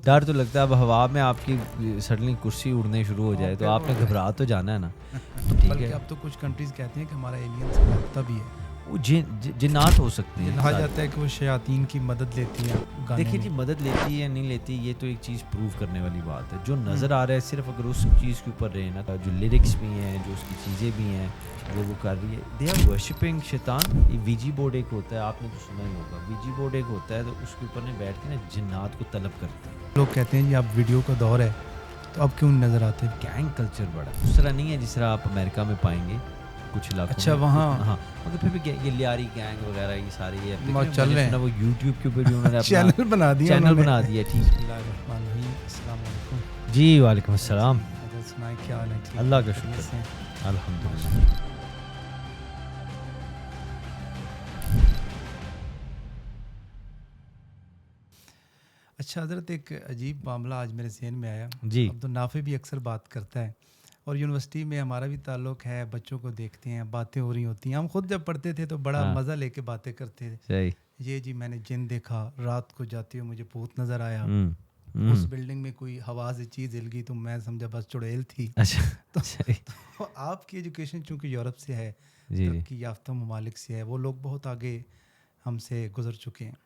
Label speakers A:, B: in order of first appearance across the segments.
A: ڈر تو لگتا ہے اب ہوا میں آپ کی سڈنلی کرسی اڑنے شروع ہو جائے تو آپ نے گھبرا تو جانا ہے نا.
B: بلکہ اب تو کچھ کنٹریز کہتے ہیں کہ ہمارا ایلین سے رابطہ بھی ہے.
A: وہ جنات ہو سکتے ہیں.
B: کہا جاتا ہے کہ وہ شیاطین کی مدد لیتی ہیں.
A: دیکھیے جی مدد لیتی ہے یا نہیں لیتی یہ تو ایک چیز پروو کرنے والی بات ہے. جو نظر آ رہا ہے صرف اگر اس چیز کے اوپر رہے نا, جو لیرکس بھی ہیں, جو اس کی چیزیں بھی ہیں, جو وہ کر رہی ہے, دے آر ورشپنگ شیطان. یہ ویجی بورڈ ایک ہوتا ہے, آپ نے تو سنا ہی ہوگا. ویجی بورڈ ایک ہوتا ہے تو اس کے اوپر بیٹھ کے نا جنات کو طلب کرتے ہیں.
B: لوگ کہتے ہیں جی اب ویڈیو کا دور ہے تو اب کیوں نظر آتے ہیں؟
A: گینگ کلچر بڑا اس طرح نہیں ہے جس طرح آپ امریکہ میں پائیں گے کچھ علاقوں.
B: اچھا وہاں
A: ہاں مگر پھر بھی یہ لیاری گینگ وغیرہ یہ سارے یہ
B: چل رہے ہیں.
A: وہ یوٹیوب کے اوپر بھی انہوں نے
B: چینل بنا دیا.
A: ٹھیک.
B: السلام علیکم.
A: جی وعلیکم السلام.
B: کیا حال ہے؟
A: اللہ کا شکر ہے الحمدللہ.
B: اچھا حضرت ایک عجیب معاملہ آج میرے ذہن میں آیا.
A: جی
B: عبد النافع بھی اکثر بات کرتا ہے اور یونیورسٹی میں ہمارا بھی تعلق ہے, بچوں کو دیکھتے ہیں, باتیں ہو رہی ہوتی ہیں. ہم خود جب پڑھتے تھے تو بڑا مزہ لے کے باتیں کرتے تھے.
A: صحیح.
B: یہ جی میں نے جن دیکھا, رات کو جاتے ہوئے مجھے بھوت نظر آیا, اس بلڈنگ میں کوئی ہوا سے چیز ہل گئی تو میں سمجھا بس چڑیل تھی. تو آپ کی ایجوکیشن چونکہ یورپ سے ہے, ترقی یافتہ ممالک سے ہے, وہ لوگ بہت آگے ہم سے گزر چکے ہیں.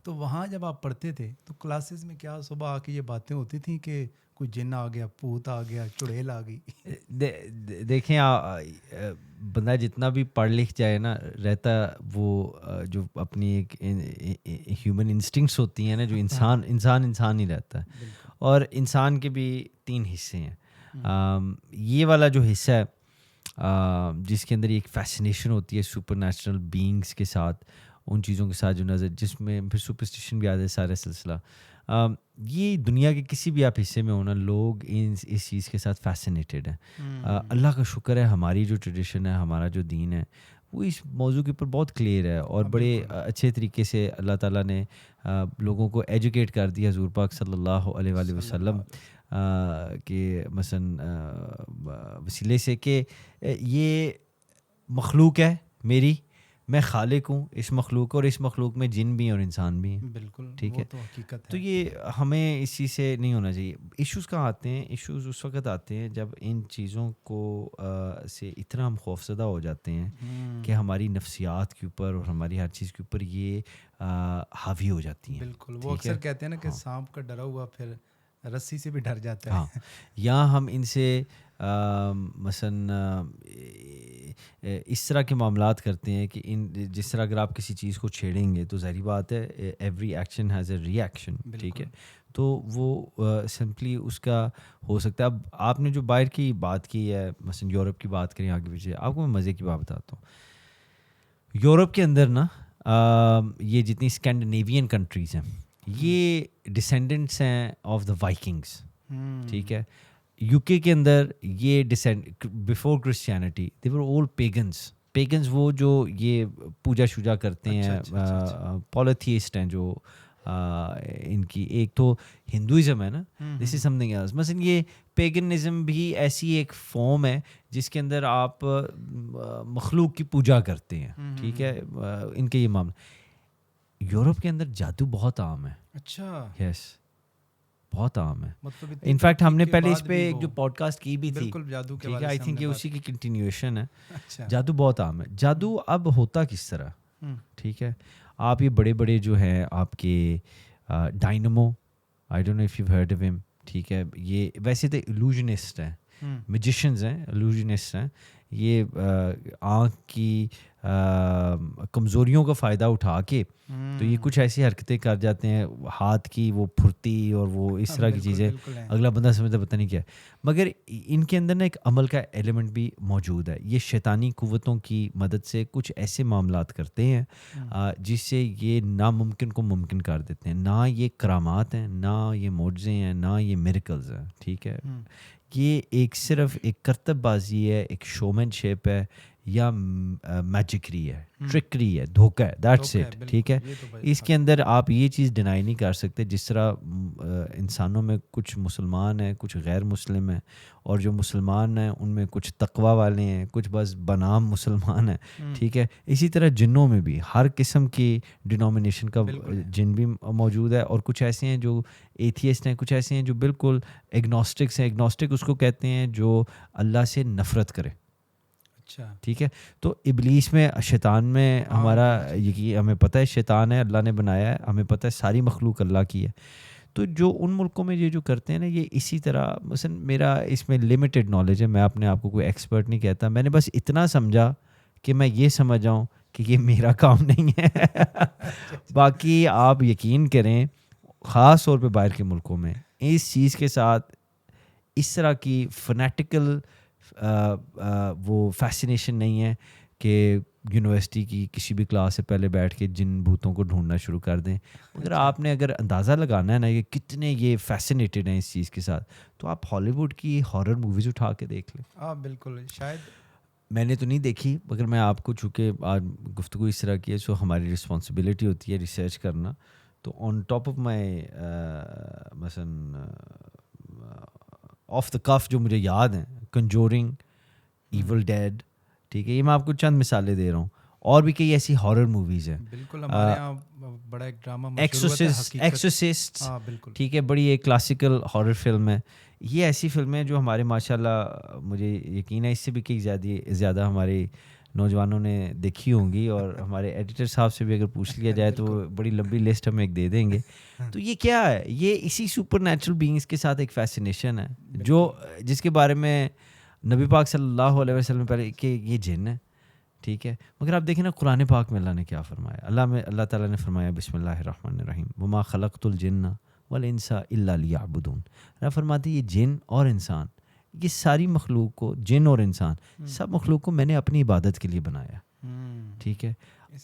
B: تو وہاں جب آپ پڑھتے تھے تو کلاسز میں کیا صبح آ کے یہ باتیں ہوتی تھیں کہ کوئی جن آ گیا, پوت آ گیا, چڑیل آ گئی؟
A: دیکھیں بندہ جتنا بھی پڑھ لکھ جائے نا رہتا وہ جو اپنی ایک ہیومن انسٹنکٹس ہوتی ہیں نا, جو انسان ہی رہتا ہے. اور انسان کے بھی 3 حصے ہیں. یہ والا جو حصہ ہے جس کے اندر ایک فیسنیشن ہوتی ہے سپر نیچرل بینگس کے ساتھ, ان چیزوں کے ساتھ جو نظر, جس میں پھر سپرسٹیشن بھی آتا ہے سارا سلسلہ. یہ دنیا کے کسی بھی آپ حصے میں ہونا, لوگ اس چیز کے ساتھ فیسنیٹیڈ ہیں. اللہ کا شکر ہے ہماری جو ٹریڈیشن ہے, ہمارا جو دین ہے, وہ اس موضوع کے اوپر بہت کلیئر ہے اور بڑے اچھے طریقے سے اللہ تعالیٰ نے لوگوں کو ایجوکیٹ کر دیا. حضور پاک صلی اللہ علیہ وآلہ وسلم کے مثلا وسیلے سے کہ یہ مخلوق ہے میری, میں خالق ہوں اس مخلوق, اور اس مخلوق میں جن بھی ہیں اور انسان بھی ہیں.
B: بالکل
A: ٹھیک ہے,
B: تو حقیقت ہے.
A: تو یہ ہمیں اسی سے نہیں ہونا چاہیے. ایشوز کہاں آتے ہیں؟ ایشوز اس وقت آتے ہیں جب ان چیزوں کو سے اتنا ہم خوفزدہ ہو جاتے ہیں کہ ہماری نفسیات کے اوپر اور ہماری ہر چیز کے اوپر یہ حاوی ہو جاتی ہیں.
B: بالکل, وہ اکثر کہتے ہیں نا کہ سانپ کا ڈرا ہوا پھر رسی سے بھی ڈر جاتا ہے.
A: ہاں, یا ہم ان سے مثلا اس طرح کے معاملات کرتے ہیں کہ جس طرح اگر آپ کسی چیز کو چھیڑیں گے تو ظاہری بات ہے every action has a reaction. ٹھیک ہے, تو وہ سمپلی اس کا ہو سکتا ہے. اب آپ نے جو باہر کی بات کی ہے, مثلا یورپ کی بات کریں آگے پیچھے, آپ کو میں مزے کی بات بتاتا ہوں. یورپ کے اندر نا یہ جتنی اسکینڈینیوین کنٹریز ہیں یہ ڈسینڈنٹس ہیں آف دا وائکنگس. ٹھیک ہے, یو کے اندر یہ بفور کرسچینٹی دے ور آل پیگنس وہ جو یہ پوجا شوجا کرتے ہیں, پولیتھیسٹ ہیں جو ان کی. ایک تو ہندوازم ہے نا, دس از سم تھنگ ایلس. مثلاً یہ پیگنزم بھی ایسی ایک فارم ہے جس کے اندر آپ مخلوق کی پوجا کرتے ہیں. ٹھیک ہے, ان کے یہ معاملہ. یورپ کے اندر جادو بہت عام ہے.
B: اچھا,
A: یس, بہت عام ہے. انفیکٹ ہم نے پہلے اس پہ ایک جو پوڈ کاسٹ کی بھی تھی, ٹھیک ہے, آئی تھنک یہ اسی کی کنٹینیوشن ہے. جادو بہت عام ہے. جادو اب ہوتا کس طرح؟ ٹھیک ہے, آپ یہ بڑے بڑے جو ہیں آپ کے dynamo, I don't know if you heard of him. ٹھیک ہے, یہ ویسے تو ایلوژنسٹ ہیں, میجیشنز ہیں, ایلوژنسٹ ہیں. یہ آنکھ کی کمزوریوں کا فائدہ اٹھا کے تو یہ کچھ ایسی حرکتیں کر جاتے ہیں, ہاتھ کی وہ پھرتی اور وہ اس طرح کی چیزیں, اگلا بندہ سمجھتا پتہ نہیں کیا ہے. مگر ان کے اندر نا ایک عمل کا ایلیمنٹ بھی موجود ہے. یہ شیطانی قوتوں کی مدد سے کچھ ایسے معاملات کرتے ہیں جس سے یہ ناممکن کو ممکن کر دیتے ہیں. نہ یہ کرامات ہیں, نہ یہ معجزے ہیں, نہ یہ میریکلز ہیں. ٹھیک ہے, یہ ایک صرف ایک کرتب بازی ہے, ایک شومین شپ ہے, یا میجکری ہے, ٹرکری ہے, دھوکہ ہے, دیٹس اٹ. ٹھیک ہے, اس کے اندر آپ یہ چیز ڈینائی نہیں کر سکتے. جس طرح انسانوں میں کچھ مسلمان ہیں, کچھ غیر مسلم ہیں, اور جو مسلمان ہیں ان میں کچھ تقوی والے ہیں, کچھ بس بنام مسلمان ہیں. ٹھیک ہے, اسی طرح جنوں میں بھی ہر قسم کی ڈینومینیشن کا جن بھی موجود ہے, اور کچھ ایسے ہیں جو ایتھیسٹ ہیں, کچھ ایسے ہیں جو بالکل ایگنوسٹکس ہیں. ایگنوسٹک اس کو کہتے ہیں جو اللہ سے نفرت کرے. ٹھیک ہے, تو ابلیس میں, شیطان میں ہمارا یقین, ہمیں پتہ ہے شیطان ہے, اللہ نے بنایا ہے, ہمیں پتہ ہے ساری مخلوق اللہ کی ہے. تو جو ان ملکوں میں یہ جو کرتے ہیں نا, یہ اسی طرح, مثلا میرا اس میں لمیٹڈ نالج ہے, میں اپنے آپ کو کوئی ایکسپرٹ نہیں کہتا, میں نے بس اتنا سمجھا کہ میں یہ سمجھ جاؤں کہ یہ میرا کام نہیں ہے. باقی آپ یقین کریں, خاص طور پہ باہر کے ملکوں میں اس چیز کے ساتھ اس طرح کی فنیٹیکل وہ فیسینیشن نہیں ہے کہ یونیورسٹی کی کسی بھی کلاس سے پہلے بیٹھ کے جن بھوتوں کو ڈھونڈنا شروع کر دیں. اگر اندازہ لگانا ہے نا کہ کتنے یہ فیسینیٹڈ ہیں اس چیز کے ساتھ, تو آپ ہالی ووڈ کی ہارر موویز اٹھا کے دیکھ لیں.
B: ہاں بالکل, شاید
A: میں نے تو نہیں دیکھی, مگر میں آپ کو, چونکہ آج گفتگو اس طرح کی ہے, سو ہماری رسپانسبلٹی ہوتی ہے ریسرچ کرنا. تو آن ٹاپ آف مائی مثلاً آف دا کف جو مجھے یاد ہیں, کنجورنگ, ایول ڈیڈ, ٹھیک ہے, یہ میں آپ کو چند مثالیں دے رہا ہوں, اور بھی کئی ایسی ہارر موویز ہیں.
B: بالکل, ہمارے یہاں بڑا ایک ڈرامہ
A: ایکسورسسٹ, ٹھیک ہے, بڑی ایک کلاسیکل ہارر فلم ہے. یہ ایسی فلمیں جو ہمارے ماشاء اللہ مجھے یقین ہے اس سے بھی کئی زیادہ ہمارے نوجوانوں نے دیکھی ہوں گی, اور ہمارے ایڈیٹر صاحب سے بھی اگر پوچھ لیا جائے تو بڑی لمبی لسٹ ہمیں ایک دے دیں گے. تو یہ کیا ہے, یہ اسی سپر نیچرل بینگس کے ساتھ ایک فیسینیشن ہے, جو جس کے بارے میں نبی پاک صلی اللہ علیہ وسلم پہلے کہ یہ جن ہے. ٹھیک ہے, مگر آپ دیکھیں نا قرآن پاک میں اللہ نے کیا فرمایا. اللہ تعالیٰ نے فرمایا بسم اللہ الرحمن الرحیم, وما خلقت الجن والانس الا لیعبدون. اللہ فرماتے یہ جن اور انسان, یہ ساری مخلوق کو, جن اور انسان سب مخلوق کو میں نے اپنی عبادت کے لیے بنایا. ٹھیک ہے,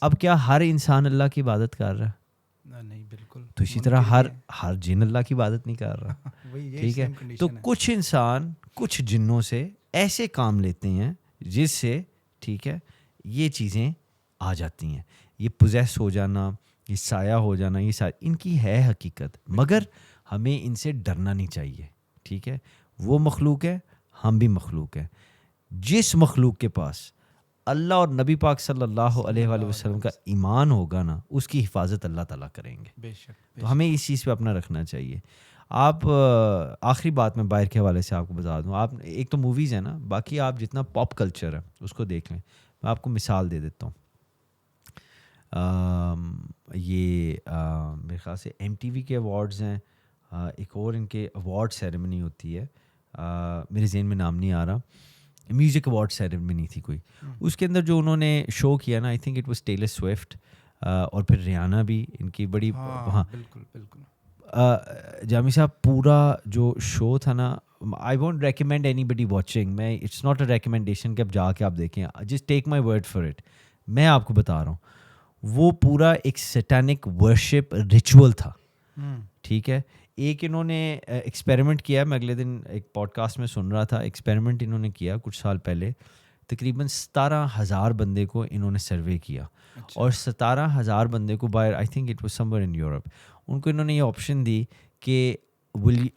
A: اب کیا ہر انسان اللہ کی عبادت کر رہا ہے؟
B: نہیں, بالکل.
A: تو اسی طرح ہر جن اللہ کی عبادت نہیں کر رہا. ٹھیک ہے, تو کچھ انسان کچھ جنوں سے ایسے کام لیتے ہیں جس سے, ٹھیک ہے, یہ چیزیں آ جاتی ہیں. یہ پوزیس ہو جانا, یہ سایہ ہو جانا, یہ ساری ان کی ہے حقیقت, مگر ہمیں ان سے ڈرنا نہیں چاہیے. ٹھیک ہے, وہ مخلوق ہے, ہم بھی مخلوق ہیں. جس مخلوق کے پاس اللہ اور نبی پاک صلی اللہ علیہ وآلہ وسلم کا ایمان ہوگا نا, اس کی حفاظت اللہ تعالیٰ کریں گے.
B: بے شک.
A: تو ہمیں اس چیز پہ اپنا رکھنا چاہیے. آپ آخری بات میں باہر کے حوالے سے آپ کو بتا دوں, آپ ایک تو موویز ہیں نا, باقی آپ جتنا پاپ کلچر ہے اس کو دیکھ لیں. میں آپ کو مثال دے دیتا ہوں. یہ میرے خیال سے MTV کے ایوارڈز ہیں, ایک اور ان کے ایوارڈ سیریمنی ہوتی ہے, میرے ذہن میں نام نہیں آ رہا, میوزک ایوارڈ سیریمنی تھی کوئی. اس کے اندر جو انہوں نے شو کیا نا, آئی think it was Taylor Swift, اور پھر ریانہ بھی, ان کی بڑی, ہاں
B: بالکل بالکل.
A: جامی صاحب پورا جو شو تھا نا, I won't recommend anybody watching, میں اٹس ناٹ اے ریکمینڈیشن کہ اب جا کے آپ دیکھیں, just take my word for it. میں آپ کو بتا رہا ہوں, وہ پورا ایک سیٹینک ورشپ ریچول تھا. ٹھیک ہے, ایک انہوں نے ایکسپیریمنٹ کیا, میں اگلے دن ایک پوڈ کاسٹ میں سن رہا تھا, ایکسپیریمنٹ انہوں نے کیا کچھ سال پہلے. تقریباً 17,000 بندے کو انہوں نے سروے کیا, اور 17,000 بندے کو باہر, I think it was somewhere in Europe, ان کو انہوں نے یہ آپشن دی کہ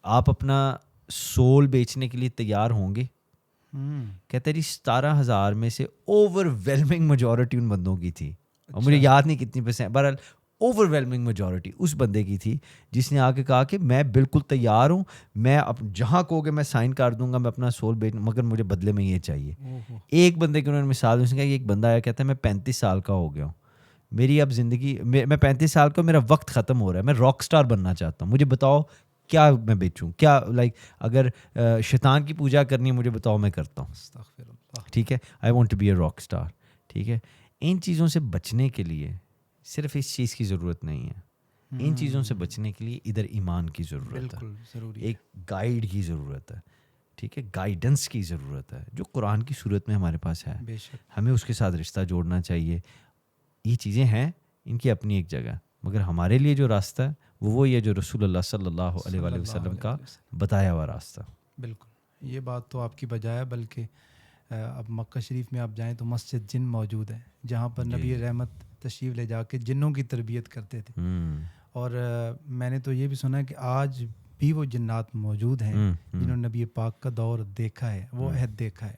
A: آپ اپنا سول بیچنے کے لیے تیار ہوں گے. کہتے جی 17,000 میں سے اوور ویلمنگ میجورٹی ان بندوں کی تھی, اور مجھے یاد نہیں کتنی %, بہرحال اوور ویلمنگ میجورٹی اس بندے کی تھی جس نے آ کے کہا کہ میں بالکل تیار ہوں, میں جہاں کہو گے میں سائن کر دوں گا, میں اپنا سول بیچ, مگر مجھے بدلے میں یہ چاہیے. ایک بندے کی انہوں نے مثال دی, اس نے کہا کہ ایک بندہ آیا کہتا ہے میں 35 سال کا ہو گیا ہوں, میری اب زندگی, میں 35 سال کا, میرا وقت ختم ہو رہا ہے, میں راک سٹار بننا چاہتا ہوں, مجھے بتاؤ کیا میں بیچوں, کیا لائک اگر شیطان کی پوجا کرنی ہے مجھے بتاؤ, میں کرتا ہوں. ٹھیک ہے, I want to be a rock star. ٹھیک ہے, ان چیزوں سے بچنے کے لیے صرف اس چیز کی ضرورت نہیں ہے, ان چیزوں سے بچنے کے لیے ادھر ایمان کی ضرورت ہے, ایک گائیڈ کی ضرورت ہے. ٹھیک ہے, گائیڈنس کی ضرورت ہے, جو قرآن کی صورت میں ہمارے پاس ہے, ہمیں اس کے ساتھ رشتہ جوڑنا چاہیے. یہ چیزیں ہیں, ان کی اپنی ایک جگہ, مگر ہمارے لیے جو راستہ ہے وہ وہی ہے جو رسول اللہ صلی اللہ علیہ وآلہ وسلم کا بتایا ہوا راستہ.
B: بالکل, یہ بات تو آپ کی بجائے, بلکہ اب مکہ شریف میں آپ جائیں تو مسجد جن موجود ہے جہاں پر نبی رحمت تشریف لے جا کے جنوں کی تربیت کرتے تھے. اور میں نے تو یہ بھی سنا ہے کہ آج بھی وہ جنات موجود ہیں جنہوں نے نبی پاک کا دور دیکھا ہے, وہ عہد دیکھا ہے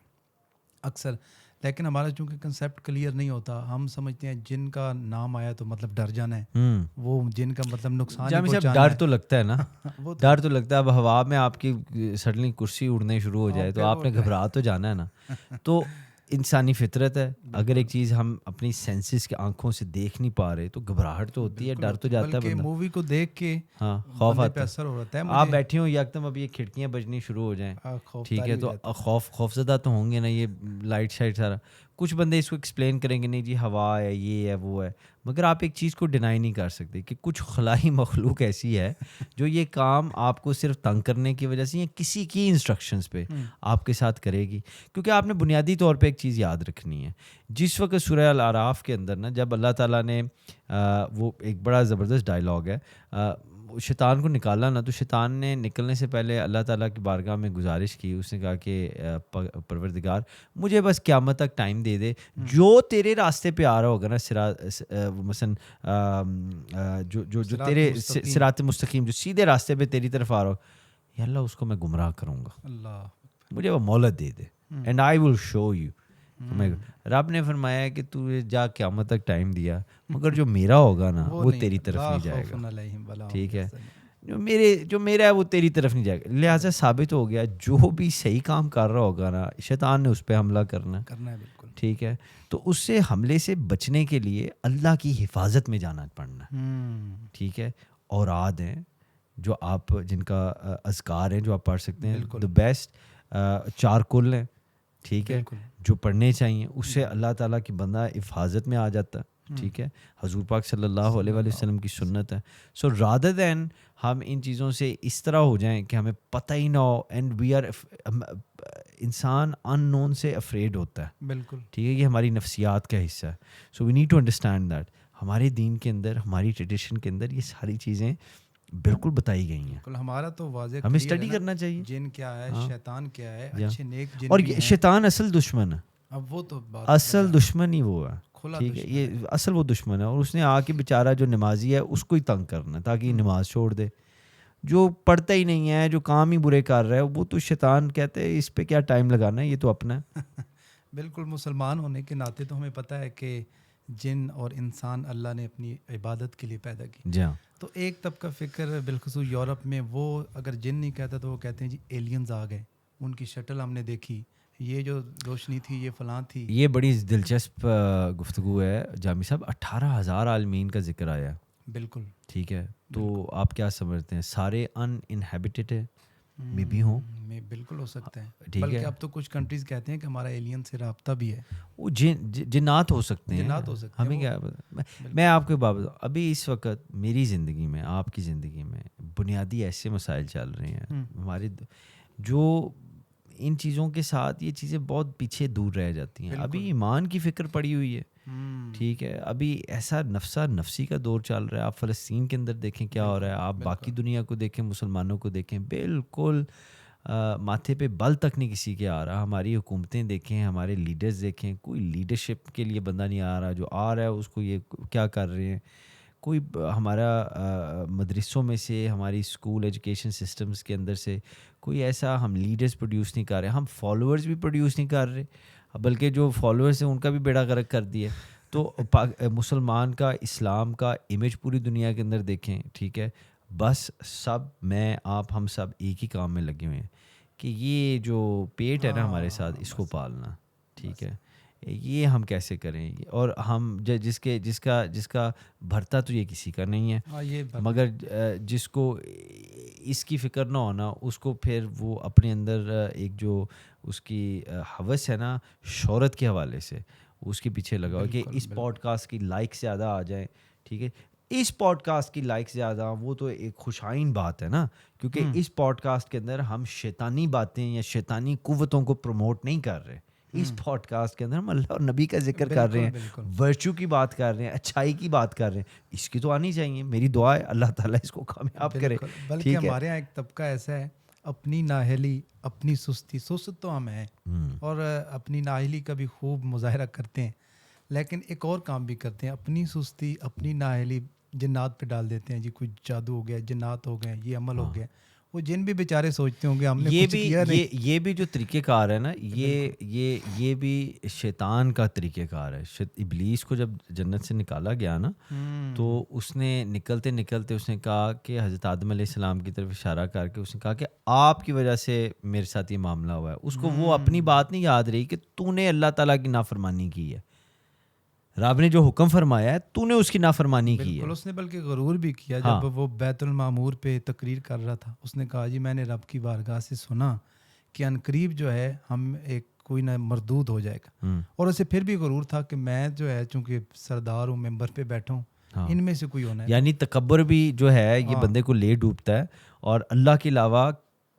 B: اکثر. لیکن ہمارا چونکہ کنسیپٹ کلیئر نہیں ہوتا, ہم سمجھتے ہیں جن کا نام آیا تو مطلب ڈر جانا ہے, وہ جن کا مطلب نقصان ہی پہنچانا ہے.
A: ڈر تو لگتا ہے نا, ڈر تو لگتا ہے. اب ہوا میں آپ کی سڈنلی کرسی اڑنے شروع ہو جائے تو آپ نے گھبرا تو جانا ہے نا. تو انسانی فطرت ہے, اگر ایک چیز ہم اپنی سینسز کی آنکھوں سے دیکھ نہیں پا رہے تو گھبراہٹ تو ہوتی ہے, ڈر تو جاتا ہے بندہ.
B: مووی کو دیکھ کے
A: ہاں خوف آتا ہے,
B: اثر ہو رہا ہے.
A: آپ بیٹھے ہوں یکدم اب یہ کھڑکیاں بجنی شروع ہو جائیں, ٹھیک ہے, تو خوف زدہ تو ہوں گے نا. یہ لائٹ شائٹ سارا کچھ بندے اس کو ایکسپلین کریں گے, نہیں جی ہوا ہے, یہ ہے, وہ ہے, مگر آپ ایک چیز کو ڈینائی نہیں کر سکتے کہ کچھ خلائی مخلوق ایسی ہے جو یہ کام آپ کو صرف تنگ کرنے کی وجہ سے یا کسی کی انسٹرکشنز پہ آپ کے ساتھ کرے گی. کیونکہ آپ نے بنیادی طور پہ ایک چیز یاد رکھنی ہے, جس وقت سورہ الاعراف کے اندر نا جب اللہ تعالیٰ نے وہ ایک بڑا زبردست ڈائلاگ ہے, شیطان کو نکالا نا, تو شیطان نے نکلنے سے پہلے اللہ تعالیٰ کی بارگاہ میں گزارش کی. اس نے کہا کہ پروردگار مجھے بس قیامت تک ٹائم دے دے, جو تیرے راستے پہ آ رہا ہوگا نا, مثلا جو تیرے صراط مستقیم, جو سیدھے راستے پہ تیری طرف آ رہا ہو, یا اللہ اس کو میں گمراہ کروں گا, مجھے وہ مہلت دے دے, and I will show you. رب نے فرمایا کہ تو جا قیامت تک ٹائم دیا, مگر جو میرا ہوگا نا وہ تیری طرف نہیں جائے گا, ٹھیک ہے, جو میرا ہے وہ تیری طرف نہیں جائے گا. لہٰذا ثابت ہو گیا جو بھی صحیح کام کر رہا ہوگا نا, شیطان نے اس پہ حملہ کرنا ہے,
B: بالکل,
A: ٹھیک ہے. تو اس سے حملے سے بچنے کے لیے اللہ کی حفاظت میں جانا پڑنا ہے, ٹھیک ہے. اوراد ہیں جو آپ جن کا اذکار ہیں جو آپ پڑھ سکتے ہیں, دا بیسٹ 4 کل ہیں, ٹھیک ہے, جو پڑھنے چاہیے. اس سے اللہ تعالیٰ کی بندہ حفاظت میں آ جاتا ہے, ٹھیک ہے. حضور پاک صلی اللہ علیہ وسلم کی سنت ہے. سو رادر دین ہم ان چیزوں سے اس طرح ہو جائیں کہ ہمیں پتہ ہی نہ ہو, اینڈ وی آر, انسان ان نون سے افریڈ ہوتا ہے,
B: بالکل,
A: ٹھیک ہے, یہ ہماری نفسیات کا حصہ ہے. So we need to understand that ہمارے دین کے اندر, ہماری ٹریڈیشن کے اندر یہ ساری چیزیں بالکل بتائی گئی ہیں.
B: ہمارا تو واضح
A: ہمیں اسٹڈی کرنا چاہیے,
B: جن کیا ہے, شیطان کیا ہے, اچھے نیک جن,
A: اور شیطان اصل دشمن ہے.
B: اب وہ تو
A: اصل دشمن ہی وہ ہے, ٹھیک ہے, یہ اصل وہ دشمن ہے. اور اس نے آ کے بیچارہ جو نمازی ہے اس کو ہی تنگ کرنا تاکہ یہ نماز چھوڑ دے. جو پڑھتا ہی نہیں ہے, جو کام ہی برے کر رہا ہے, وہ تو شیطان کہتے ہیں اس پہ کیا ٹائم لگانا ہے, یہ تو اپنا ہے.
B: بالکل, مسلمان ہونے کے ناطے تو ہمیں پتہ ہے کہ جن اور انسان اللہ نے اپنی عبادت کے لیے پیدا کی.
A: جی ہاں.
B: تو ایک طبقہ فکر بالخصوص یورپ میں, وہ اگر جن نہیں کہتا تو وہ کہتے ہیں جی ایلینز آ گئے, ان کی شٹل ہم نے دیکھی, یہ جو روشنی تھی یہ فلاں تھی.
A: یہ بڑی دلچسپ گفتگو ہے جامی صاحب. 18,000 عالمین کا ذکر آیا,
B: بالکل,
A: ٹھیک ہے. تو آپ کیا سمجھتے ہیں سارے ان انہیبیٹڈ میں بھی ہوں؟
B: بالکل ہو سکتا ہے,
A: ٹھیک ہے.
B: بلکہ اب تو کچھ کنٹریز کہتے ہیں کہ ہمارا ایلین سے رابطہ بھی ہے.
A: وہ جنات ہو سکتے ہیں, ہمیں کیا. میں آپ کو بات بتاؤں, ابھی اس وقت میری زندگی میں, آپ کی زندگی میں بنیادی ایسے مسائل چل رہے ہیں ہمارے, جو ان چیزوں کے ساتھ یہ چیزیں بہت پیچھے دور رہ جاتی ہیں. ابھی ایمان کی فکر پڑی ہوئی ہے, ٹھیک ہے. ابھی ایسا نفسی کا دور چل رہا ہے. آپ فلسطین کے اندر دیکھیں کیا ہو رہا ہے, آپ باقی دنیا کو دیکھیں, مسلمانوں کو دیکھیں, بالکل ماتھے پہ بل تک نہیں کسی کے آ رہا. ہماری حکومتیں دیکھیں, ہمارے لیڈرز دیکھیں, کوئی لیڈرشپ کے لیے بندہ نہیں آ رہا. جو آ رہا ہے اس کو یہ کیا کر رہے ہیں. کوئی ہمارا مدرسوں میں سے, ہماری اسکول ایجوکیشن سسٹمز کے اندر سے کوئی ایسا ہم لیڈرز پروڈیوس نہیں کر رہے. ہم فالوورز بھی پروڈیوس نہیں کر رہے, بلکہ جو فالوورز ہیں ان کا بھی بیڑا غرق کر دیا. تو مسلمان کا, اسلام کا امیج پوری دنیا کے اندر دیکھیں, ٹھیک ہے. بس سب, میں آپ, ہم سب ایک ہی کام میں لگے ہوئے ہیں کہ یہ جو پیٹ ہے نا ہمارے ساتھ, اس کو پالنا, ٹھیک ہے. یہ ہم کیسے کریں, اور ہم جس کا بھرتا تو یہ کسی کا نہیں ہے, مگر جس کو اس کی فکر نہ ہونا, اس کو پھر وہ اپنے اندر ایک جو اس کی ہوس ہے نا شہرت کے حوالے سے, اس کے پیچھے لگا ہو کہ اس پوڈ کاسٹ کی لائک زیادہ آ جائیں, ٹھیک ہے. اس پوڈ کاسٹ کی لائک زیادہ, وہ تو ایک خوشائن بات ہے نا, کیونکہ اس پوڈ کاسٹ کے اندر ہم شیطانی باتیں یا شیطانی قوتوں کو پروموٹ نہیں کر رہے. اس پوڈ کاسٹ کے اندر ہم اللہ اور نبی کا ذکر کر رہے ہیں, ورچو کی بات کر رہے ہیں, اچھائی کی بات کر رہے ہیں. اس کی تو آنی چاہیے. میری دعا ہے اللہ تعالیٰ اس کو کامیاب کرے.
B: بلکہ ہمارے یہاں ایک طبقہ ایسا ہے, اپنی نااہلی، اپنی سستی، سست تو ہم ہیں اور اپنی نااہلی کا بھی خوب مظاہرہ کرتے ہیں، لیکن ایک اور کام بھی کرتے ہیں، اپنی سستی، اپنی نااہلی جنات پہ ڈال دیتے ہیں، جی کوئی جادو ہو گیا، جنات ہو گئے، یہ عمل ہو گیا. وہ جن بھی بیچارے سوچتے ہوں گے ہم نے کچھ کیا نہیں.
A: یہ بھی جو طریقہ کار ہے نا، یہ بھی شیطان کا طریقہ کار ہے. ابلیس کو جب جنت سے نکالا گیا نا، تو اس نے نکلتے نکلتے اس نے کہا کہ حضرت آدم علیہ السلام کی طرف اشارہ کر کے اس نے کہا کہ آپ کی وجہ سے میرے ساتھ یہ معاملہ ہوا ہے. اس کو وہ اپنی بات نہیں یاد رہی کہ تو نے اللہ تعالیٰ کی نافرمانی کی ہے، رب نے جو حکم فرمایا ہے تو نے اس کی نافرمانی کی ہے.
B: اس نے بلکہ غرور بھی کیا جب وہ بیت المعمور پہ تقریر کر رہا تھا. اس نے کہا جی میں نے رب کی بارگاہ سے سنا کہ عنقریب جو ہے ہم ایک کوئی نہ مردود ہو جائے گا، اور اسے پھر بھی غرور تھا کہ میں جو ہے چونکہ سردار ہوں، ممبر پہ بیٹھا ہوں، ان میں سے کوئی ہونا ہے.
A: یعنی تکبر بھی جو ہے یہ بندے کو لے ڈوبتا ہے، اور اللہ کے علاوہ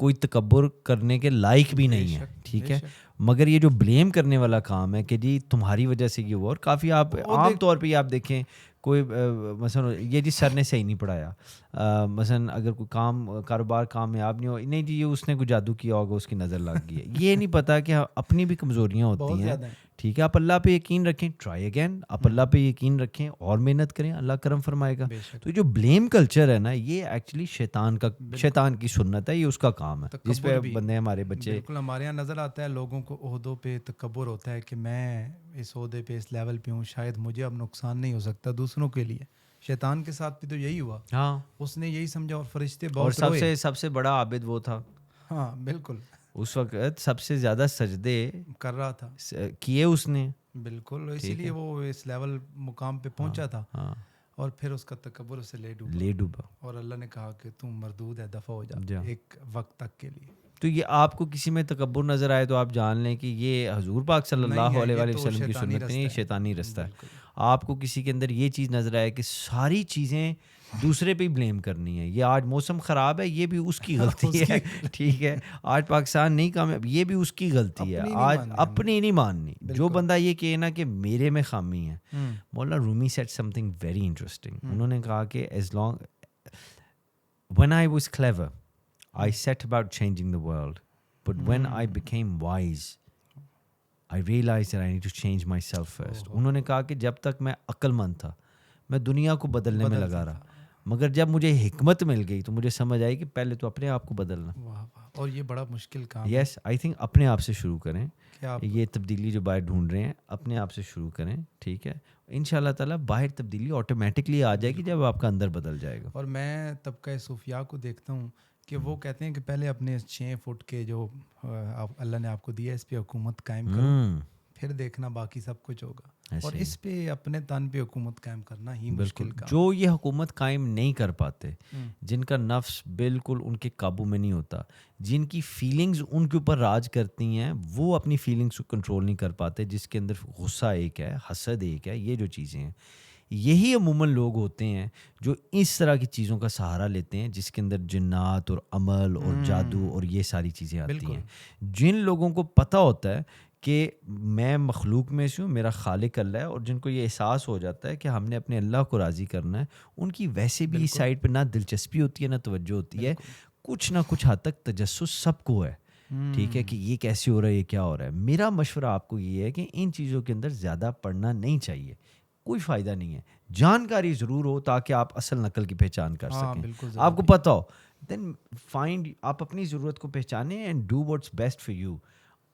A: کوئی تکبر کرنے کے لائق بھی نہیں ہے. ٹھیک ہے، مگر یہ جو بلیم کرنے والا کام ہے کہ جی تمہاری وجہ سے یہ ہوا، اور کافی آپ عام طور پہ آپ دیکھیں کوئی مثلا یہ جی سر نے صحیح نہیں پڑھایا، مثلا اگر کوئی کاروبار کامیاب نہیں ہو، نہیں جی یہ اس نے کوئی جادو کیا ہوگا، اس کی نظر لگ گئی ہے. یہ نہیں پتا کہ اپنی بھی کمزوریاں ہوتی ہیں. ٹھیک ہے، آپ اللہ پہ یقین رکھیں، ٹرائی اگین، آپ اللہ پہ یقین رکھیں اور محنت کریں، اللہ کرم فرمائے گا. تو جو بلیم کلچر ہے نا، یہ ایکچولی شیطان کی سنت ہے، یہ اس کا کام ہے جس پہ بندے ہمارے بچے.
B: بالکل ہمارے یہاں نظر آتا ہے لوگوں کو عہدوں پہ تکبر ہوتا ہے کہ میں اس عہدے پہ اس لیول پہ ہوں، شاید مجھے اب نقصان نہیں ہو سکتا دوسروں کے لیے. شیطان کے ساتھ بھی تو یہی ہوا.
A: ہاں،
B: اس نے یہی سمجھا، اور فرشتے بہت روئے.
A: اور سب سے بڑا عابد وہ تھا.
B: ہاں بالکل،
A: اس وقت سب سے زیادہ سجدے
B: کر رہا تھا،
A: کیے اس نے.
B: بالکل، اسی لیے وہ اس لیول مقام پہ پہنچا تھا. اور پھر اس کا تکبر اسے لے ڈوبا، اور اللہ نے کہا کہ تم مردود ہے، دفع ہو جا ایک وقت تک کے لیے.
A: تو یہ آپ کو کسی میں تکبر نظر آئے تو آپ جان لیں کہ یہ حضور پاک صلی اللہ علیہ وسلم کی سنت نہیں، یہ شیطانی رستہ ہے. آپ کو کسی کے اندر یہ چیز نظر آئے کہ ساری چیزیں دوسرے پہ ہی بلیم کرنی ہے، یہ آج موسم خراب ہے یہ بھی اس کی غلطی ہے. ٹھیک ہے، آج پاکستان نہیں کامیاب یہ بھی اس کی غلطی ہے، آج اپنی نہیں ماننی. جو بندہ یہ کہے نا کہ میرے میں خامی ہے. Maulana Rumi said something very interesting. انہوں نے کہا کہ as long when I was clever I set about changing the world, but when I became wise I realized that I need to change myself first. انہوں نے کہا کہ جب تک میں عقل مند تھا میں دنیا کو بدلنے میں لگا رہا، مگر جب مجھے حکمت مل گئی تو مجھے سمجھ آئی کہ پہلے تو اپنے آپ کو بدلنا.
B: اور یہ بڑا مشکل کام.
A: یس، آئی تھنک اپنے آپ سے شروع کریں. یہ تبدیلی جو باہر ڈھونڈ رہے ہیں اپنے آپ سے شروع کریں. ٹھیک ہے، ان شاء اللہ تعالیٰ باہر تبدیلی آٹومیٹکلی آ جائے گی جب آپ کا اندر بدل جائے گا.
B: اور میں طبقہ صوفیاء کو دیکھتا ہوں کہ وہ کہتے ہیں کہ پہلے اپنے 6 فٹ کے جو اللہ نے آپ کو دیا اس پہ حکومت قائم کرو، پھر دیکھنا باقی سب کچھ ہوگا. اور اس پہ اپنے تن پہ حکومت قائم کرنا ہی مشکل کام.
A: جو یہ حکومت قائم نہیں کر پاتے، جن کا نفس بالکل ان کے قابو میں نہیں ہوتا، جن کی فیلنگز ان کے اوپر راج کرتی ہیں، وہ اپنی فیلنگز کو کنٹرول نہیں کر پاتے، جس کے اندر غصہ ایک ہے، حسد ایک ہے، یہ جو چیزیں ہیں، یہی عموماً لوگ ہوتے ہیں جو اس طرح کی چیزوں کا سہارا لیتے ہیں جس کے اندر جنات اور عمل اور جادو اور یہ ساری چیزیں آتی ہیں. جن لوگوں کو پتہ ہوتا ہے کہ میں مخلوق میں سے ہوں، میرا خالق اللہ ہے، اور جن کو یہ احساس ہو جاتا ہے کہ ہم نے اپنے اللہ کو راضی کرنا ہے، ان کی ویسے بھی اس سائڈ پہ نہ دلچسپی ہوتی ہے نہ توجہ ہوتی ہے. کچھ نہ کچھ حد تک تجسس سب کو ہے. ٹھیک ہے، کہ یہ کیسے ہو رہا ہے، یہ کیا ہو رہا ہے. میرا مشورہ آپ کو یہ ہے کہ ان چیزوں کے اندر زیادہ پڑھنا نہیں چاہیے، کوئی فائدہ نہیں ہے. جانکاری ضرور ہو تاکہ آپ اصل نقل کی پہچان کر سکیں. آپ کو پتہ ہو، دین فائنڈ، آپ اپنی ضرورت کو پہچانیں and do what's best for you.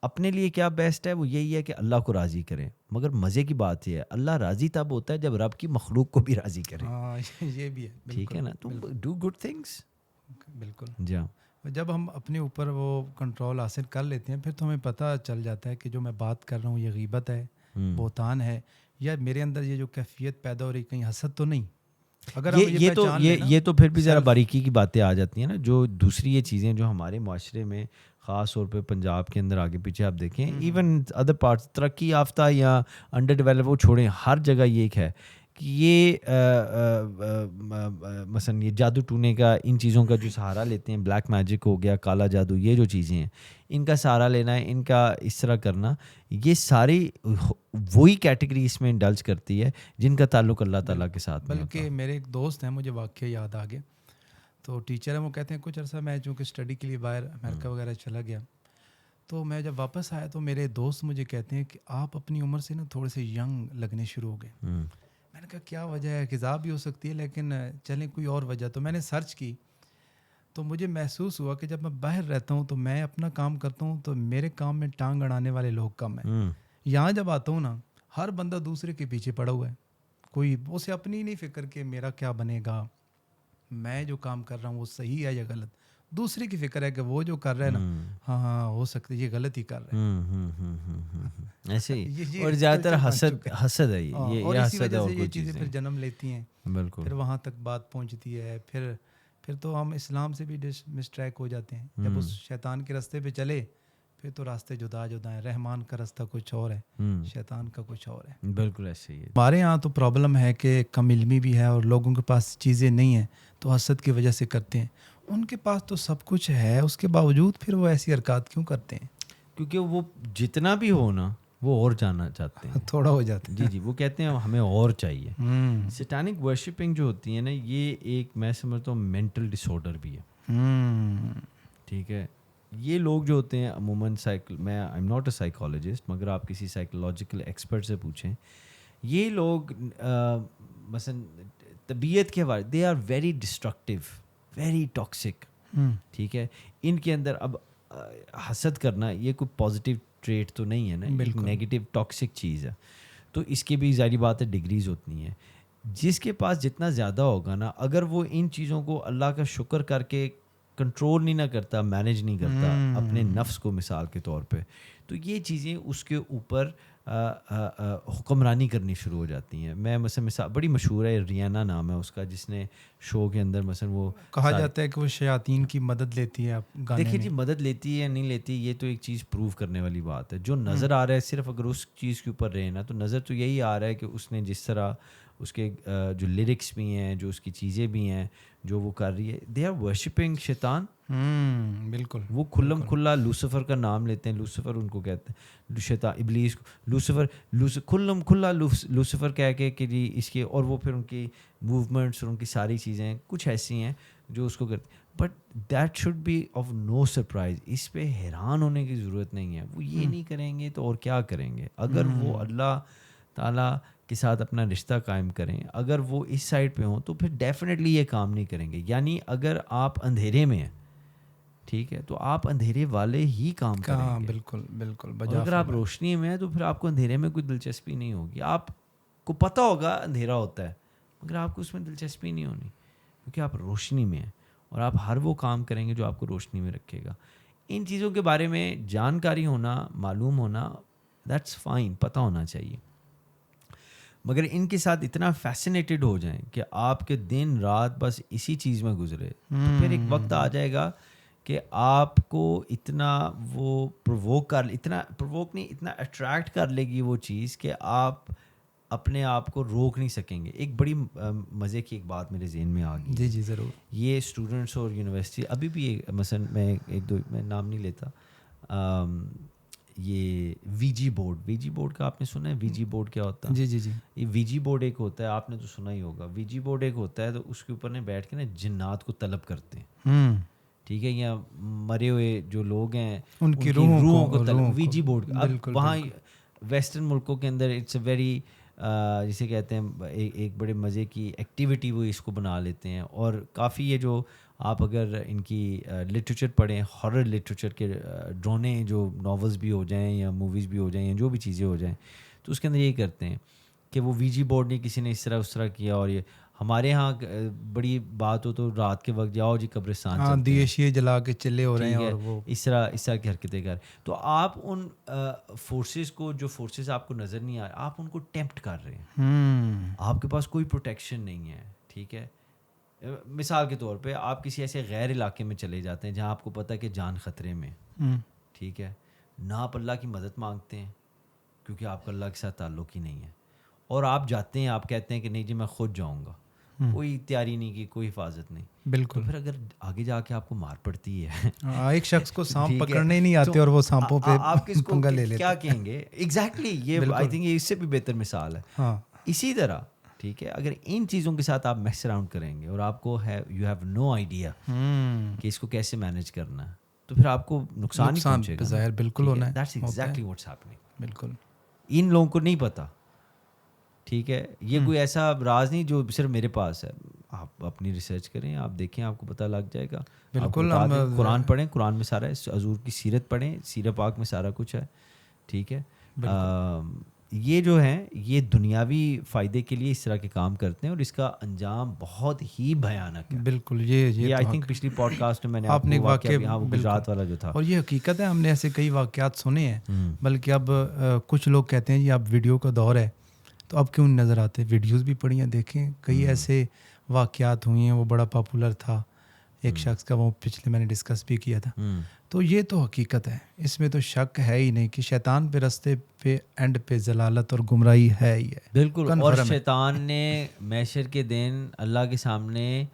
A: اپنے لیے کیا بیسٹ ہے وہ یہی ہے کہ اللہ کو راضی کریں. مگر مزے کی بات یہ ہے اللہ راضی تب ہوتا ہے جب رب کی مخلوق کو بھی راضی کریں.
B: یہ بھی ہے.
A: ٹھیک ہے نا، تو ڈو گڈ تھنگس.
B: بالکل.
A: جی ہاں،
B: جب ہم اپنے اوپر وہ کنٹرول حاصل کر لیتے ہیں پھر تو ہمیں پتہ چل جاتا ہے کہ جو میں بات کر رہا ہوں یہ غیبت ہے، بہتان ہے، یا میرے اندر یہ جو کیفیت پیدا ہو رہی کہیں حسد تو نہیں. اگر
A: یہ تو پھر بھی ذرا باریکی کی باتیں آ جاتی ہیں نا. جو دوسری یہ چیزیں جو ہمارے معاشرے میں خاص طور پہ پنجاب کے اندر آگے پیچھے آپ دیکھیں، ایون ادر پارٹس ترقی یافتہ یا انڈر ڈیولپ وہ چھوڑیں، ہر جگہ یہ ایک ہے کہ یہ مثلا یہ جادو ٹونے کا، ان چیزوں کا جو سہارا لیتے ہیں، بلیک میجک ہو گیا، کالا جادو، یہ جو چیزیں ہیں ان کا سہارا لینا ہے، ان کا اس طرح کرنا، یہ ساری وہی کیٹیگری اس میں انڈلج کرتی ہے جن کا تعلق اللہ تعالیٰ کے ساتھ.
B: بلکہ میرے ایک دوست ہیں، مجھے واقعہ یاد آ گیا. تو ٹیچر ہیں وہ کہتے ہیں کچھ عرصہ میں چونکہ اسٹڈی کے لیے باہر امریکہ وغیرہ چلا گیا، تو میں جب واپس آیا تو میرے دوست مجھے کہتے ہیں کہ آپ اپنی عمر سے نا تھوڑے سے ینگ لگنے شروع ہو گئے. میں نے کہا کیا وجہ ہے؟ خزاب بھی ہو سکتی ہے لیکن چلیں کوئی اور وجہ. تو میں نے سرچ کی تو مجھے محسوس ہوا کہ جب میں باہر رہتا ہوں تو میں اپنا کام کرتا ہوں تو میرے کام میں ٹانگ اڑانے والے لوگ کم ہیں. یہاں جب آتا ہوں نا ہر بندہ دوسرے کے پیچھے پڑا ہوا ہے، کوئی اسے اپنی نہیں فکر کہ میرا کیا بنے گا، میں جو کام کر رہا ہوں وہ صحیح ہے یا غلط. دوسرے کی فکر ہے کہ وہ جو کر رہا ہے نا ہاں ہو سکتا ہے یہ غلط ہی کر رہا ہے.
A: ایسے ہی اور زیادہ تر حسد ہے
B: اور اسی وجہ سے یہ چیزیں پھر جنم لیتی ہیں.
A: بالکل.
B: پھر وہاں تک بات پہنچتی ہے. پھر تو ہم اسلام سے بھی مسٹریک ہو جاتے ہیں. جب اس شیطان کے راستے پہ چلے پھر تو راستے جدا جدا ہیں. رحمان کا راستہ کچھ اور ہے، شیطان کا کچھ اور ہے.
A: بالکل ایسے ہی ہے.
B: ہمارے یہاں تو پرابلم ہے کہ کم علمی بھی ہے اور لوگوں کے پاس چیزیں نہیں ہیں تو حسد کی وجہ سے کرتے ہیں. ان کے پاس تو سب کچھ ہے اس کے باوجود پھر وہ ایسی حرکات کیوں کرتے ہیں؟
A: کیونکہ وہ جتنا بھی ہو نا وہ اور جانا چاہتے ہیں،
B: تھوڑا ہو جاتا ہے.
A: جی وہ کہتے ہیں ہمیں اور چاہیے. سیٹانک ورشپنگ جو ہوتی ہے نا یہ ایک میں سمجھتا ہوں مینٹل ڈس آرڈر بھی ہے. ٹھیک ہے. یہ لوگ جو ہوتے ہیں عموماً میں I am not a psychologist مگر آپ کسی سائیکولوجیکل ایکسپرٹ سے پوچھیں، یہ لوگ مثلاً طبیعت کے حوالے they are very destructive, very toxic. ٹھیک ہے. ان کے اندر اب حسد کرنا یہ کوئی پازیٹیو ٹریٹ تو نہیں ہے نا، ایک نیگیٹو ٹاکسک چیز ہے. تو اس کی بھی ظاہری بات ہے ڈگریز ہوتی ہیں. جس کے پاس جتنا زیادہ ہوگا نا اگر وہ ان چیزوں کو اللہ کا شکر کر کے کنٹرول نہیں نہ کرتا، مینیج نہیں کرتا اپنے نفس کو مثال کے طور پہ، تو یہ چیزیں اس کے اوپر حکمرانی کرنی شروع ہو جاتی ہیں. میں مثلا بڑی مشہور ہے ریانا نام ہے اس کا، جس نے شو کے اندر مثلا وہ
B: کہا جاتا ہے کہ وہ شیاطین کی مدد لیتی ہے گانے میں.
A: دیکھیے جی مدد لیتی ہے یا نہیں لیتی یہ تو ایک چیز پروو کرنے والی بات ہے. جو نظر آ رہا ہے صرف اگر اس چیز کے اوپر رہے نا تو نظر تو یہی آ رہا ہے کہ اس نے جس طرح اس کے جو لیرکس بھی ہیں، جو اس کی چیزیں بھی ہیں جو وہ کر رہی ہے، دے آر ورشپنگ شیطان.
B: بالکل.
A: وہ کھلم کھلا لوسیفر کا نام لیتے ہیں. لوسیفر ان کو کہتے ہیں شیطان، ابلیس کو. لوسیفر کھلم کھلا لوسیفر کہہ کے کہ جی اس کے، اور وہ پھر ان کی موومنٹس اور ان کی ساری چیزیں کچھ ایسی ہیں جو اس کو کرتی. But that should be of no surprise. اس پہ حیران ہونے کی ضرورت نہیں ہے. وہ یہ نہیں کریں گے تو اور کیا کریں گے؟ اگر وہ اللہ تعالیٰ کے ساتھ اپنا رشتہ قائم کریں، اگر وہ اس سائڈ پہ ہوں تو پھر ڈیفینیٹلی یہ کام نہیں کریں گے. یعنی اگر آپ اندھیرے میں ہیں، ٹھیک ہے، تو آپ اندھیرے والے ہی کام کریں گے.
B: بالکل بالکل.
A: اور اگر آپ روشنی میں ہیں تو پھر آپ کو اندھیرے میں کوئی دلچسپی نہیں ہوگی. آپ کو پتہ ہوگا اندھیرا ہوتا ہے مگر آپ کو اس میں دلچسپی نہیں ہونی کیونکہ آپ روشنی میں ہیں اور آپ ہر وہ کام کریں گے جو آپ کو روشنی میں رکھے گا. ان چیزوں کے بارے میں جانکاری ہونا، معلوم ہونا، دیٹس فائن، پتہ ہونا چاہیے. مگر ان کے ساتھ اتنا فیسینیٹڈ ہو جائیں کہ آپ کے دن رات بس اسی چیز میں گزرے تو پھر ایک وقت آ جائے گا کہ آپ کو اتنا وہ پرووک نہیں، اتنا اٹریکٹ کر لے گی وہ چیز کہ آپ اپنے آپ کو روک نہیں سکیں گے. ایک بڑی مزے کی ایک بات میرے ذہن میں آ گئی.
B: جی جی ضرور.
A: یہ اسٹوڈنٹس اور یونیورسٹی ابھی بھی مثلا میں ایک دو میں نام نہیں لیتا، یہ وی جی بورڈ کا آپ نے سنا ہے؟ وی جی بورڈ کیا ہوتا ہے؟
B: جی جی جی.
A: یہ وی جی بورڈ ایک ہوتا ہے، آپ نے تو سنا ہی ہوگا. وی جی بورڈ ایک ہوتا ہے تو اس کے اوپر نے بیٹھ کے نا جنات کو طلب کرتے ہیں. ٹھیک ہے. یا مرے ہوئے جو لوگ ہیں
B: ان کی روحوں کو طلب.
A: وی جی بورڈ اب وہاں ویسٹرن ملکوں کے اندر اٹس اے ویری جسے کہتے ہیں ایک بڑے مزے کی ایکٹیویٹی وہ اس کو بنا لیتے ہیں. اور کافی یہ جو آپ اگر ان کی لٹریچر پڑھیں، ہارر لٹریچر کے ڈرونے جو ناولز بھی ہو جائیں یا موویز بھی ہو جائیں یا جو بھی چیزیں ہو جائیں تو اس کے اندر یہی کرتے ہیں کہ وہ وی جی بورڈ نہیں کسی نے اس طرح کیا. اور یہ ہمارے ہاں بڑی بات ہو تو رات کے وقت جاؤ جی قبرستان
B: دیے شیے جلا کے چلے ہو رہے ہیں اور وہ
A: اس طرح کی حرکتیں کر. تو آپ ان فورسز کو، جو فورسز آپ کو نظر نہیں آ رہے، آپ ان کو ٹیمپٹ کر رہے ہیں. آپ کے پاس کوئی پروٹیکشن نہیں ہے. ٹھیک ہے. مثال کے طور پہ آپ کسی ایسے غیر علاقے میں چلے جاتے ہیں جہاں آپ کو پتہ ہے کہ جان خطرے میں. ٹھیک ہے. نہ آپ اللہ کی مدد مانگتے ہیں کیونکہ آپ کا اللہ کے ساتھ تعلق ہی نہیں ہے، اور آپ جاتے ہیں، آپ کہتے ہیں کہ نہیں جی میں خود جاؤں گا، کوئی تیاری نہیں کی، کوئی حفاظت نہیں.
B: بالکل.
A: پھر اگر آگے جا کے آپ کو مار پڑتی ہے،
B: ایک شخص کو سانپ پکڑنے نہیں آتے اور وہ سانپوں پہ
A: آپ کس کو
B: پنگا لے لیتے،
A: کیا کہیں گے؟ ایگزیکٹلی. یہ آئی تھنک یہ اس سے بھی بہتر مثال ہے. اسی طرح ٹھیک ہے. اگر ان چیزوں کے ساتھ آپ میس اراؤنڈ کریں گے اور آپ کو یو ہیو نو آئیڈیا کہ اس کو کیسے مینیج کرنا ہے, تو پھر آپ کو نقصان ہی پہنچے گا.
B: ظاہر بالکل ہونا ہے.
A: That's exactly what's happening.
B: بالکل
A: ان لوگوں کو نہیں پتا, ٹھیک ہے. یہ کوئی ایسا راز نہیں جو صرف میرے پاس ہے. آپ اپنی ریسرچ کریں, آپ دیکھیں, آپ کو پتہ لگ جائے گا.
B: بالکل.
A: قرآن پڑھیں, قرآن میں سارا ہے. حضور کی سیرت پڑھیں, سیرت پاک میں سارا کچھ ہے, ٹھیک ہے. یہ جو ہیں یہ دنیاوی فائدے کے لیے اس طرح کے کام کرتے ہیں اور اس کا انجام بہت ہی بھیانک ہے.
B: بالکل. یہ
A: آئی تھنک پچھلی پوڈ کاسٹ میں
B: آپ نے واقعہ
A: گجرات والا جو تھا,
B: اور یہ حقیقت ہے, ہم نے ایسے کئی واقعات سنے ہیں. بلکہ اب کچھ لوگ کہتے ہیں جی اب ویڈیو کا دور ہے تو اب کیوں نظر آتے. ویڈیوز بھی پڑھی ہیں, دیکھیں, کئی ایسے واقعات ہوئی ہیں. وہ بڑا پاپولر تھا ایک شخص کا, وہ پچھلے میں نے ڈسکس بھی کیا تھا. تو یہ تو حقیقت ہے, اس میں تو شک ہے ہی نہیں کہ شیطان پہ رستے پہ اینڈ پہ ضلالت اور گمراہی ہے ہی ہے.
A: بالکل. اور شیطان نے محشر کے دن اللہ کے سامنے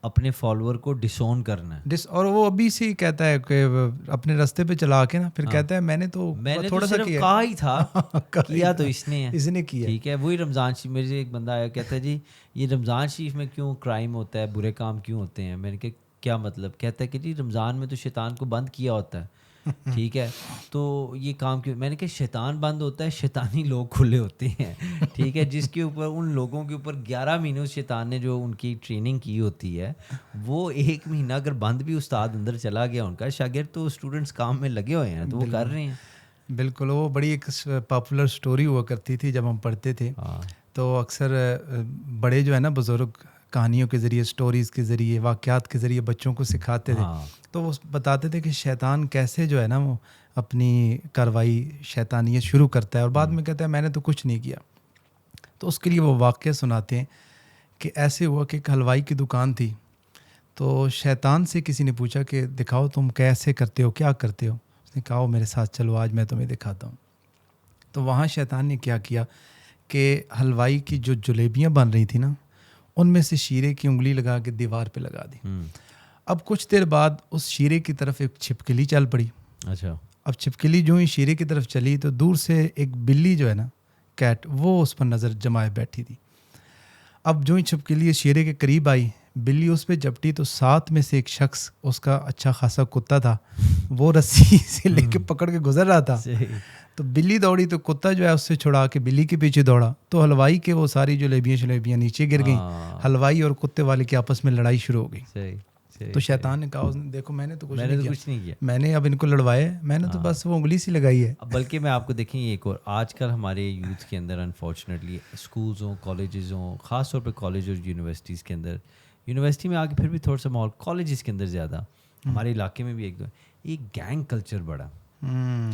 A: اپنے فالوور کو ڈسون کرنا ہے.
B: اور وہ ابھی سے کہتا ہے کہ اپنے راستے پہ چلا کے نا پھر کہتا ہے میں نے تھوڑا سا
A: کہا ہی تھا, کیا تو اس نے
B: کیا.
A: ٹھیک ہے. وہی رمضان شریف, میرے ایک بندہ آیا کہتا ہے جی یہ رمضان شریف میں کیوں کرائم ہوتا ہے, برے کام کیوں ہوتے ہیں. میں نے کہا کیا مطلب. کہتا ہے کہ جی رمضان میں تو شیطان کو بند کیا ہوتا ہے, ٹھیک ہے, تو یہ کام کیوں. میں نے کہا شیطان بند ہوتا ہے, شیطانی لوگ کھلے ہوتے ہیں, ٹھیک ہے. جس کے اوپر ان لوگوں کے اوپر 11 مہینوں شیطان نے جو ان کی ٹریننگ کی ہوتی ہے, وہ 1 مہینہ اگر بند بھی استاد اندر چلا گیا ان کا شاگرد, تو اسٹوڈنٹس کام میں لگے ہوئے ہیں تو وہ کر رہے ہیں.
B: بالکل. وہ بڑی ایک پاپولر سٹوری ہوا کرتی تھی جب ہم پڑھتے تھے, تو اکثر بڑے جو ہے نا بزرگ کہانیوں کے ذریعے, سٹوریز کے ذریعے, واقعات کے ذریعے بچوں کو سکھاتے تھے. تو وہ بتاتے تھے کہ شیطان کیسے جو ہے نا وہ اپنی کاروائی شیطانیت شروع کرتا ہے اور بعد میں کہتا ہے میں نے تو کچھ نہیں کیا. تو اس کے لیے وہ واقعہ سناتے ہیں کہ ایسے ہوا کہ ایک حلوائی کی دکان تھی, تو شیطان سے کسی نے پوچھا کہ دکھاؤ تم کیسے کرتے ہو, کیا کرتے ہو. اس نے کہا میرے ساتھ چلو آج میں تمہیں دکھاتا ہوں. تو وہاں شیطان نے کیا کیا کہ حلوائی کی جو جلیبیاں بن رہی تھیں نا, ان میں سے شیرے کی انگلی لگا کے دیوار پہ لگا دی. اب کچھ دیر بعد اس شیرے کی طرف ایک چھپکلی چل پڑی.
A: اچھا.
B: اب چھپکلی جو ہی شیرے کی طرف چلی تو دور سے ایک بلی جو ہے نا, کیٹ, وہ اس پر نظر جمائے بیٹھی تھی. اب جو ہی چھپکلی شیرے کے قریب آئی, بلی اس پہ جپٹی, تو ساتھ میں سے ایک شخص, اس کا اچھا خاصا کتا تھا, وہ رسی سے لے کے پکڑ کے گزر رہا تھا. تو بلی دوڑی تو کتا جو ہے اس سے چھڑا کے بلی کے پیچھے دوڑا, تو حلوائی کے وہ ساری جلیبیاں نیچے گر گئیں. حلوائی اور کتے والے کی آپس میں لڑائی شروع ہو گئی. تو شیطان نے کہا دیکھو میں نے تو کچھ نہیں کیا, میں نے اب ان کو لڑوایا ہے, میں نے تو بس وہ انگلی سی لگائی ہے.
A: بلکہ میں آپ کو دیکھیں ایک اور, آج کل ہمارے یوتھ کے اندر انفارچونیٹلی اسکولز ہوں, کالجز ہوں, خاص طور پہ کالج اور یونیورسٹیز کے اندر, یونیورسٹی میں آگے پھر بھی تھوڑا سا ماحول, کالجز کے اندر زیادہ, ہمارے علاقے میں بھی ایک گینگ کلچر بڑا,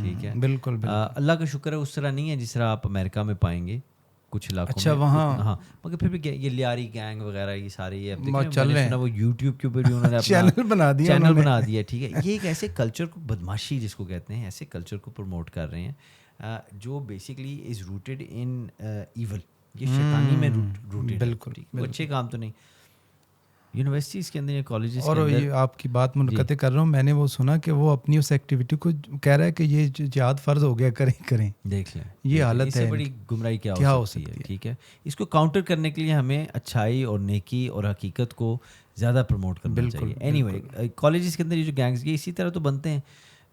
A: ٹھیک ہے.
B: بالکل.
A: اللہ کا شکر ہے اس طرح نہیں ہے جس طرح آپ امریکہ میں پائیں گے کچھ علاقوں
B: اچھا
A: میں.
B: وہاں
A: ہاں, مگر پھر بھی یہ لیاری گینگ وغیرہ یہ سارے یہ چل رہے ہیں. وہ یوٹیوب کے اوپر بھی انہوں نے
B: چینل بنا
A: دیا, ٹھیک ہے. یہ ایک ایسے کلچر کو, بدماشی جس کو کہتے ہیں, ایسے کلچر کو پروموٹ کر رہے ہیں جو basically is rooted in evil, یہ شیطانی میں روٹیڈ.
B: بالکل.
A: وہ اچھے کام تو نہیں. یونیورسٹیز کے اندر یا کالجز کے
B: اور یہ آپ کی بات منقطع کر رہا ہوں, میں نے وہ سنا کہ وہ اپنی اس ایکٹیویٹی کو کہہ رہا ہے کہ یہ جہاد فرض ہو گیا, کریں.
A: دیکھ لیں
B: یہ حالت ہے,
A: اس سے بڑی گمراہی کیا ہو سکتی ہے, ٹھیک ہے. اس کو کاؤنٹر کرنے کے لیے ہمیں اچھائی اور نیکی اور حقیقت کو زیادہ پروموٹ کرنا چاہیے. اینی وے کالجز کے اندر یہ جو گینگز یہ اسی طرح تو بنتے ہیں.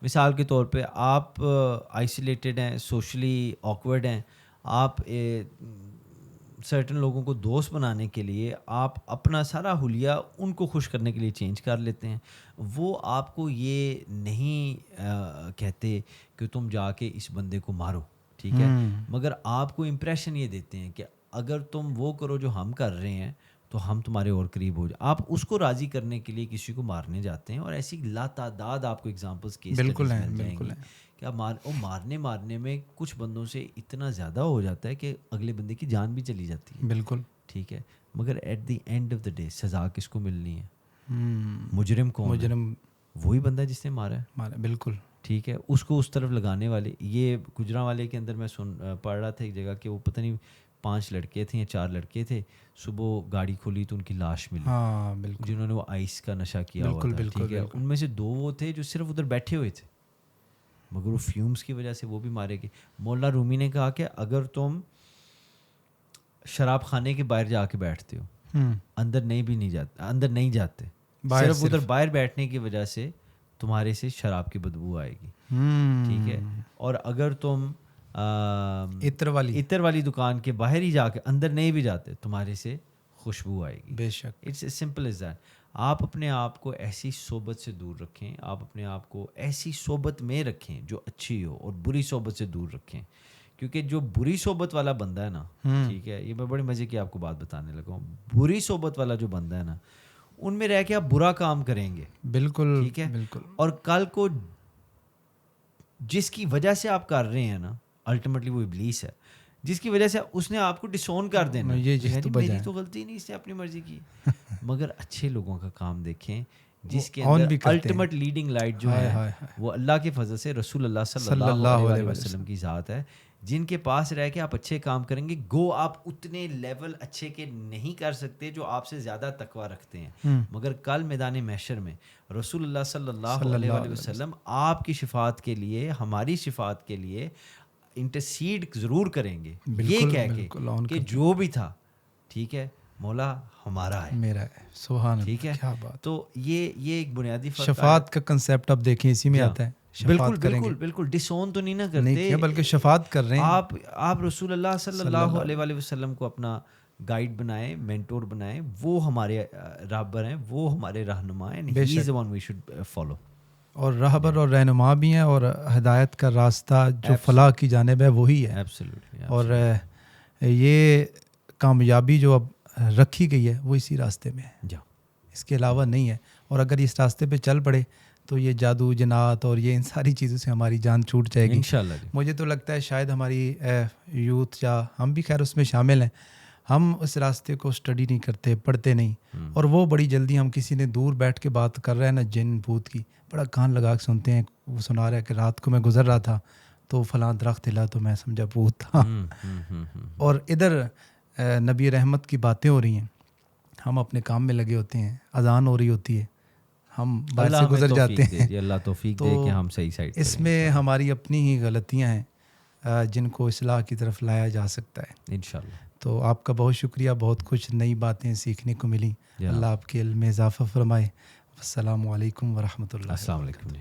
A: مثال کے طور پہ آپ آئسولیٹڈ ہیں, سوشلی آکورڈ ہیں, آپ سرٹن لوگوں کو دوست بنانے کے لیے آپ اپنا سارا حلیہ ان کو خوش کرنے کے لیے چینج کر لیتے ہیں. وہ آپ کو یہ نہیں کہتے کہ تم جا کے اس بندے کو مارو, ٹھیک ہے, مگر آپ کو امپریشن یہ دیتے ہیں کہ اگر تم وہ کرو جو ہم کر رہے ہیں تو ہم تمہارے اور قریب ہو جائیں. آپ اس کو راضی کرنے کے لیے کسی کو مارنے جاتے ہیں, اور ایسی لاتعداد آپ کو ایگزامپلس کیس
B: بالکل ہیں
A: کہ مارنے میں کچھ بندوں سے اتنا زیادہ ہو جاتا ہے کہ اگلے بندے کی جان بھی چلی جاتی ہے.
B: بالکل,
A: ٹھیک ہے. مگر at the end of the day سزا کس کو ملنی ہے؟ مجرم کون؟
B: مجرم
A: وہی بندہ جس نے مارا ہے.
B: بالکل,
A: ٹھیک ہے. اس کو اس طرف لگانے والے, یہ گجرانوالے کے اندر میں پڑھ رہا تھا ایک جگہ کہ وہ پتہ نہیں 5 لڑکے تھے یا 4 لڑکے تھے, صبح گاڑی کھولی تو ان کی لاش ملی.
B: ہاں بالکل,
A: جنہوں نے وہ آئس کا نشہ کیا ہوا تھا, ٹھیک ہے. ان میں سے 2 وہ تھے جو صرف ادھر بیٹھے ہوئے تھے, مگر وہ فیومز کی وجہ سے وہ بھی مارے گئے. مولا رومی نے کہا کہ اگر تم شراب خانے کے باہر جا کے بیٹھتے ہو, اندر نہیں جاتے, صرف ادھر باہر بیٹھنے کی وجہ سے تمہارے سے شراب کی بدبو آئے گی, ٹھیک ہے. اور اگر تم عطر والی دکان کے باہر ہی جا کے اندر نہیں بھی جاتے, تمہارے سے خوشبو آئے گی.
B: بے شک,
A: it's a simple as that. آپ اپنے آپ کو ایسی صحبت سے دور رکھیں, آپ اپنے آپ کو ایسی صحبت میں رکھیں جو اچھی ہو, اور بری صحبت سے دور رکھیں, کیونکہ جو بری صحبت والا بندہ ہے نا, ٹھیک ہے, یہ میں بڑے مزے کی آپ کو بات بتانے لگا ہوں. بری صحبت والا جو بندہ ہے نا, ان میں رہ کے آپ برا کام کریں گے,
B: بالکل
A: ٹھیک ہے,
B: بالکل.
A: اور کل کو جس کی وجہ سے آپ کر رہے ہیں نا, الٹیمیٹلی وہ ابلیس ہے, جس کی وجہ سے اس نے آپ کو ڈسون کر دینا. میری تو غلطی نہیں, اس نے اپنی مرضی کی. مگر اچھے لوگوں کا کام دیکھیں جس کے اندر الٹیمیٹ لیڈنگ لائٹ جو ہے وہ اللہ کے فضل سے رسول اللہ صلی اللہ علیہ وسلم کی ذات ہے, جن کے پاس رہ کے آپ اچھے کام کریں گے. گو آپ اتنے لیول اچھے کے نہیں کر سکتے جو آپ سے زیادہ تقویٰ رکھتے ہیں, مگر کل میدان محشر میں رسول اللہ صلی اللہ علیہ وسلم آپ کی شفاعت کے لیے, ہماری شفاعت کے لیے انٹرسیڈ ضرور کریں گے, یہ کہہ کے کہ جو بھی تھا, ٹھیک ہے, مولا ہمارا ہے,
B: میرا ہے. سبحان اللہ,
A: ٹھیک ہے.
B: کیا بات.
A: تو یہ ایک بنیادی فرق
B: شفاعت کا کنسیپٹ اب دیکھیں اسی میں آتا ہے.
A: بالکل ڈسون تو نہیں نہ کرتے,
B: بلکہ شفاعت کر رہے ہیں.
A: آپ رسول اللہ صلی اللہ علیہ وسلم کو اپنا گائیڈ بنائیں, مینٹور بنائیں, وہ ہمارے رہبر ہیں, وہ ہمارے رہنما ہیں, he is the one we should follow.
B: اور رہبر اور رہنما بھی ہیں, اور ہدایت کا راستہ جو فلاح کی جانب ہے وہی ہے. اور یہ کامیابی جو اب رکھی گئی ہے وہ اسی راستے میں ہے, اس کے علاوہ نہیں ہے. اور اگر اس راستے پہ چل پڑے تو یہ جادو جنات اور یہ ان ساری چیزوں سے ہماری جان چھوٹ جائے گی
A: انشاءاللہ.
B: مجھے تو لگتا ہے شاید ہماری یوتھ یا ہم بھی خیر اس میں شامل ہیں, ہم اس راستے کو اسٹڈی نہیں کرتے, پڑھتے نہیں, اور وہ بڑی جلدی ہم کسی نے دور بیٹھ کے بات کر رہے ہیں نا جن بھوت کی, بڑا کان لگا کے سنتے ہیں. وہ سنا رہا ہے کہ رات کو میں گزر رہا تھا تو فلاں درخت ہلا تو میں سمجھا بھوت تھا. اور ادھر نبی رحمت کی باتیں ہو رہی ہیں, ہم اپنے کام میں لگے ہوتے ہیں, اذان ہو رہی ہوتی ہے, ہم باہر سے گزر جاتے ہیں.
A: اللہ توفیق دے کہ ہم صحیح سائڈ.
B: اس میں ہماری اپنی ہی غلطیاں ہیں جن کو اصلاح کی طرف لایا جا سکتا ہے
A: انشاءاللہ.
B: تو آپ کا بہت شکریہ, بہت کچھ نئی باتیں سیکھنے کو ملی. اللہ آپ کے علم میں اضافہ فرمائے. السلام علیکم ورحمۃ اللہ.
A: السلام علیکم.